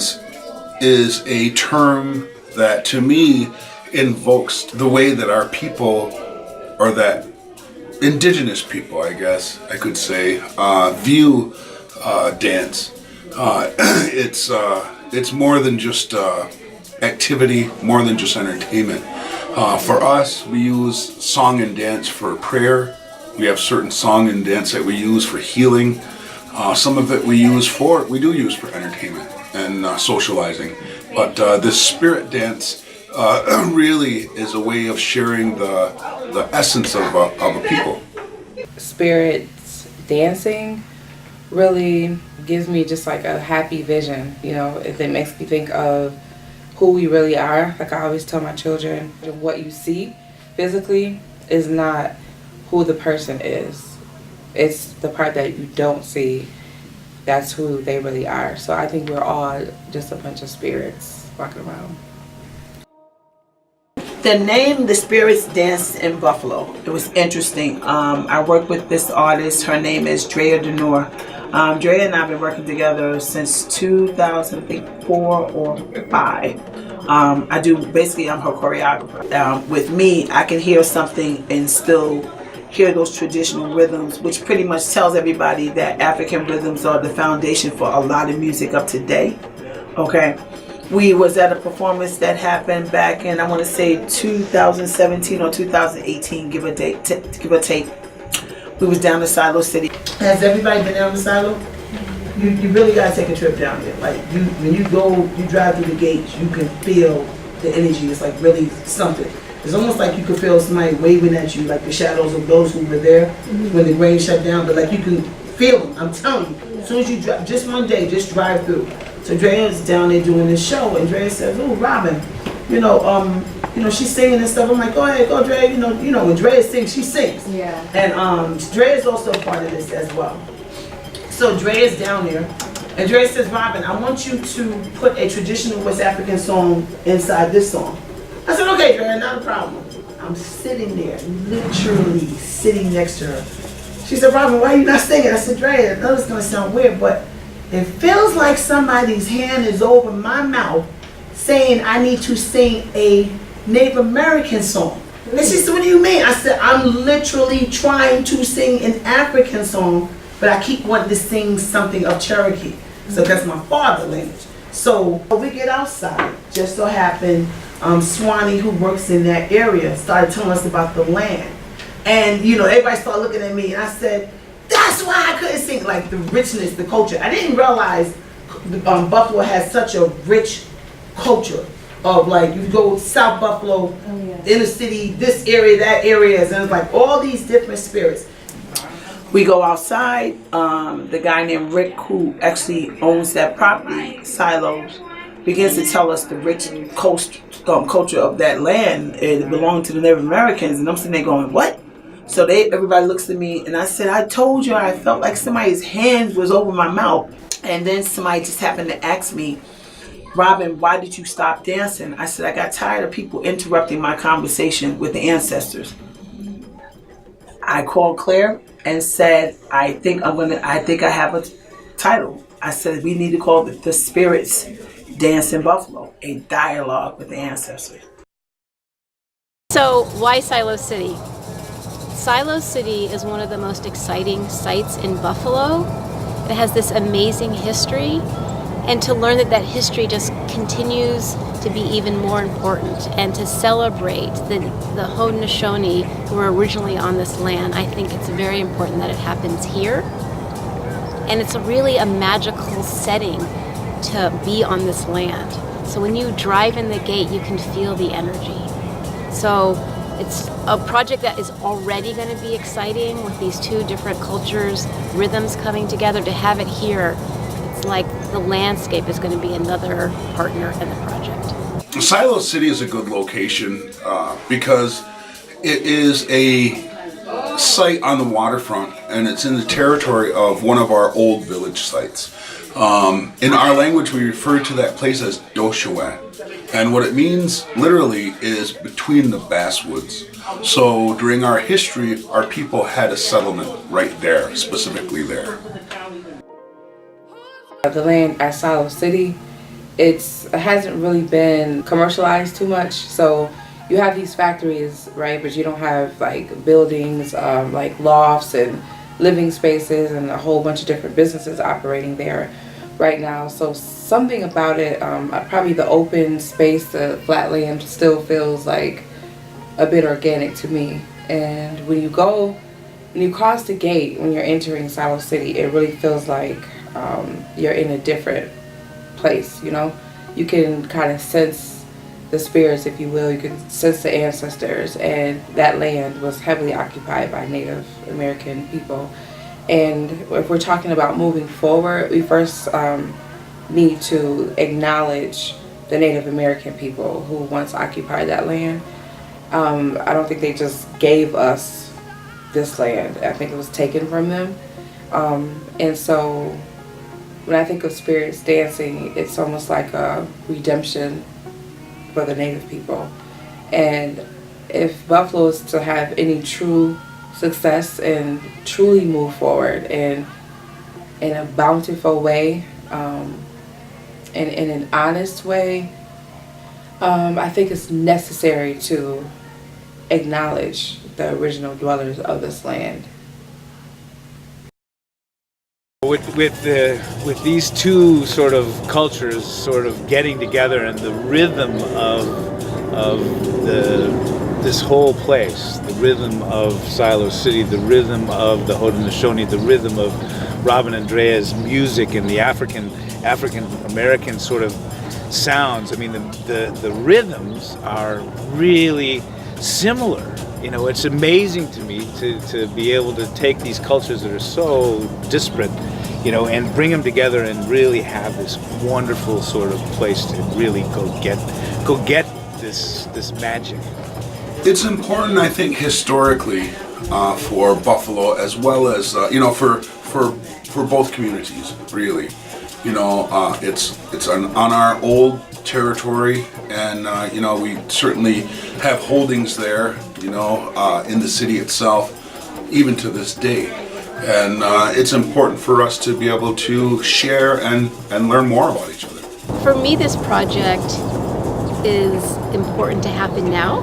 dance is a term that to me invokes the way that our people, or that indigenous people, I guess I could say, view dance. It's more than just activity, more than just entertainment. For us, we use song and dance for prayer. We have certain song and dance that we use for healing. Some of it we do use for entertainment and socializing. But this spirit dance really is a way of sharing the essence of a people. Spirits dancing really gives me just like a happy vision, it makes me think of who we really are. Like I always tell my children, what you see physically is not who the person is. It's the part that you don't see. That's who they really are. So I think we're all just a bunch of spirits walking around. The name The Spirits Dance in Buffalo. It was interesting. I worked with this artist. Her name is Drea Denor. Drea and I have been working together since 2004 or 5. I'm her choreographer. With me, I can hear something and still hear those traditional rhythms, which pretty much tells everybody that African rhythms are the foundation for a lot of music up to date. Okay. We was at a performance that happened back in, I want to say 2017 or 2018, give or take. We was down to Silo City. Has everybody been down to Silo? You really gotta take a trip down there. Like when you drive through the gates, you can feel the energy. It's like really something. It's almost like you could feel somebody waving at you, like the shadows of those who were there when the rain shut down. But like you can feel them. I'm telling you. As soon as you drive, just one day, just drive through. So Drea's down there doing this show, and Drea says, "Oh, Robin, she's singing and stuff." I'm like, "Go ahead, go, Drea." When Drea sings, she sings. Yeah. And Drea is also a part of this as well. So Drea is down there, and Drea says, "Robin, I want you to put a traditional West African song inside this song." I said, "Okay, Drea, not a problem." I'm sitting there, literally sitting next to her. She said, "Robin, why are you not singing?" I said, "Drea, I know it's gonna sound weird, but it feels like somebody's hand is over my mouth saying I need to sing a Native American song." And she said, "What do you mean?" I said, "I'm literally trying to sing an African song, but I keep wanting to sing something of Cherokee. So that's my father language." So we get outside. Just so happened, Swanee, who works in that area, started telling us about the land. And, everybody started looking at me, and I said, "That's why I couldn't sing." Like the richness, the culture. I didn't realize Buffalo has such a rich culture of, like, you go South Buffalo, inner city, this area, that area, and it's like all these different spirits. We go outside. The guy named Rick, who actually owns that property, Silos, begins to tell us the rich culture of that land. It belonged to the Native Americans, and I'm sitting there going, "What?" So everybody looks at me, and I said, "I told you I felt like somebody's hand was over my mouth." And then somebody just happened to ask me, "Robin, why did you stop dancing?" I said, "I got tired of people interrupting my conversation with the ancestors." I called Claire and said, I think I have a title. I said, we need to call it The Spirits Dance in Buffalo, a dialogue with the ancestors. So why Silo City? Silo City is one of the most exciting sites in Buffalo. It has this amazing history, and to learn that history just continues to be even more important, and to celebrate the Haudenosaunee who were originally on this land, I think it's very important that it happens here. And it's really a magical setting to be on this land. So when you drive in the gate, you can feel the energy. So it's a project that is already going to be exciting with these two different cultures, rhythms coming together. To have it here, it's like the landscape is going to be another partner in the project. Silo City is a good location because it is a site on the waterfront, and it's in the territory of one of our old village sites. In our language, we refer to that place as Doshawan, and what it means literally is between the basswoods. So during our history, our people had a settlement right there, specifically there. The land at Silo City it hasn't really been commercialized too much. So you have these factories, right? But you don't have like buildings, like lofts and living spaces and a whole bunch of different businesses operating there right now. So something about it, probably the open space, the flat land still feels like a bit organic to me. And when you cross the gate, when you're entering Siloe City, it really feels like you're in a different place, you know? You can kind of sense the spirits, if you will. You can sense the ancestors, and that land was heavily occupied by Native American people. And if we're talking about moving forward, we first need to acknowledge the Native American people who once occupied that land. I don't think they just gave us this land. I think it was taken from them. And so when I think of spirits dancing, it's almost like a redemption for the Native people. And if Buffalo is to have any true success and truly move forward in a bountiful way, and in an honest way, I think it's necessary to acknowledge the original dwellers of this land. With these two sort of cultures sort of getting together, and the rhythm of this whole place, the rhythm of Siloe City, the rhythm of the Haudenosaunee, the rhythm of Robin Andrea's music, and the African American sort of sounds. I mean, the rhythms are really similar. You know, it's amazing to me to be able to take these cultures that are so disparate, you know, and bring them together and really have this wonderful sort of place to really go get this magic. It's important, I think, historically for Buffalo, as well as for both communities, really. You know, it's on our old territory, and we certainly have holdings there, in the city itself, even to this day. And it's important for us to be able to share and learn more about each other. For me, this project is important to happen now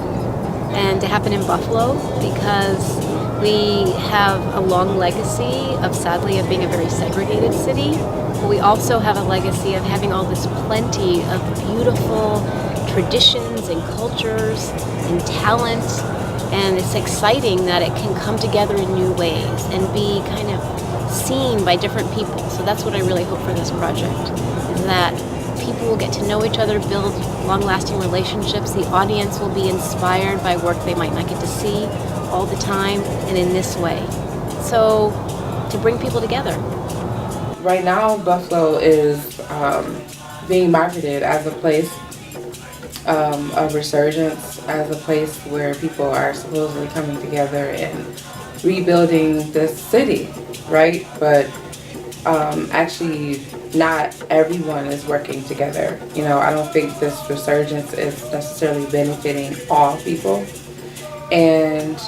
and to happen in Buffalo, because we have a long legacy of being a very segregated city. But we also have a legacy of having all this plenty of beautiful traditions and cultures and talent. And it's exciting that it can come together in new ways and be kind of seen by different people. So that's what I really hope for this project, is that people will get to know each other, build long-lasting relationships. The audience will be inspired by work they might not get to see all the time, and in this way. So to bring people together. Right now, Buffalo is being marketed as a place of resurgence, as a place where people are supposedly coming together and rebuilding this city, right? But actually, not everyone is working together. I don't think this resurgence is necessarily benefiting all people. And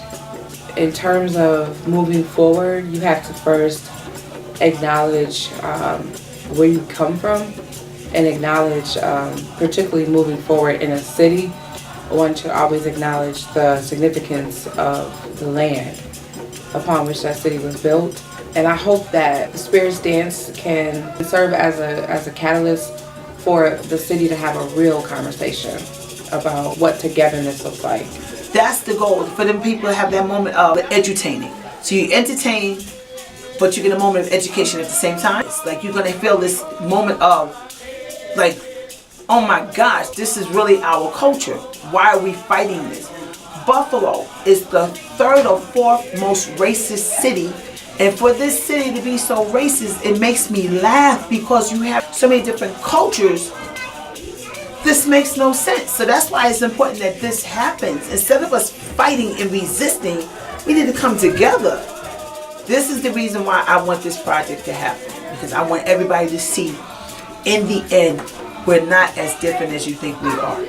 in terms of moving forward, you have to first acknowledge where you come from, and acknowledge, particularly moving forward in a city, one should always acknowledge the significance of the land upon which that city was built. And I hope that the Spirits Dance can serve as a catalyst for the city to have a real conversation about what togetherness looks like. That's the goal, for them people to have that moment of edutaining. So you entertain, but you get a moment of education at the same time. It's like you're gonna feel this moment of, like, oh my gosh, this is really our culture. Why are we fighting this? Buffalo is the 3rd or 4th most racist city. And for this city to be so racist, it makes me laugh, because you have so many different cultures. This makes no sense. So that's why it's important that this happens. Instead of us fighting and resisting, we need to come together. This is the reason why I want this project to happen, because I want everybody to see, in the end, we're not as different as you think we are.